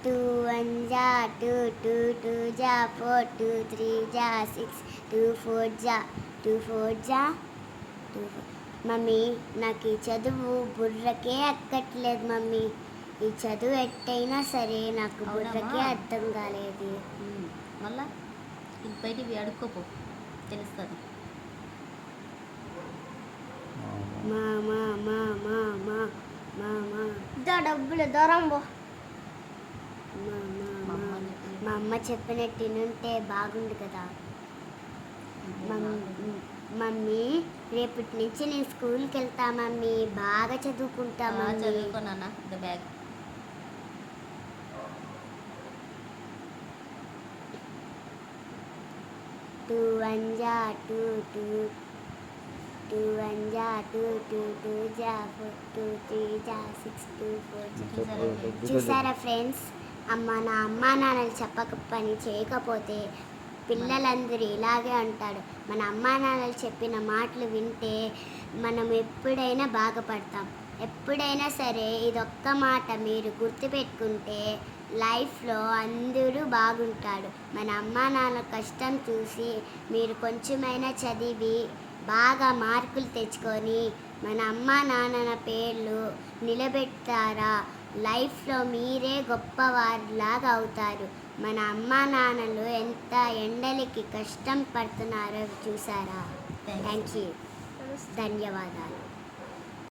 2 1 जा 2 2 2 जा 4 2 3 जा 6 2 4 जा 2 4 जा 2 మమ్మీ నాకు ఈ చదువు బుర్రకే ఎక్కట్లేదు మమ్మీ. ఈ చదువు ఎట్టయినా సరే నాకు బుర్రకే అర్థం కాలేదు. మళ్ళా బయటికి అడుక్కోపో తెలుస్తుంది. మా మా మా మా మా మా మా డబ్బులు దూరం పో. మా అమ్మ చెప్పినట్టు వినుంటే బాగుండు కదా. మమ్మీ రేపటి నుంచి నేను స్కూల్కి వెళ్తా మమ్మీ, బాగా చదువుకుంటా. చదువుకో నాన్న. బ్యాగ్ 2 1 जा 2 2 2 1 जा 2 2 2 जा 4 2 3 जा 6 2 4 చూసారా ఫ్రెండ్స్, నా అమ్మా నాన్నలు చెప్పక పని చేయకపోతే పిల్లలందరూ ఇలాగే అంటాడు. మన అమ్మా నాన్నలు చెప్పిన మాటలు వింటే మనం ఎప్పుడైనా బాగుపడతాం. ఎప్పుడైనా సరే ఇదొక్క మాట మీరు గుర్తుపెట్టుకుంటే లైఫ్లో అందరూ బాగుంటాడు. మన అమ్మా నాన్న కష్టం చూసి మీరు కొంచెమైనా చదివి బాగా మార్కులు తెచ్చుకొని మన అమ్మా నాన్నల పేర్లు నిలబెడతారా, లైఫ్లో మీరే గొప్పవారిలాగా అవుతారు. మన అమ్మా నాన్నలు ఎంత ఎండలకి కష్టం పడుతున్నారో చూసారా. థ్యాంక్ యూ, ధన్యవాదాలు.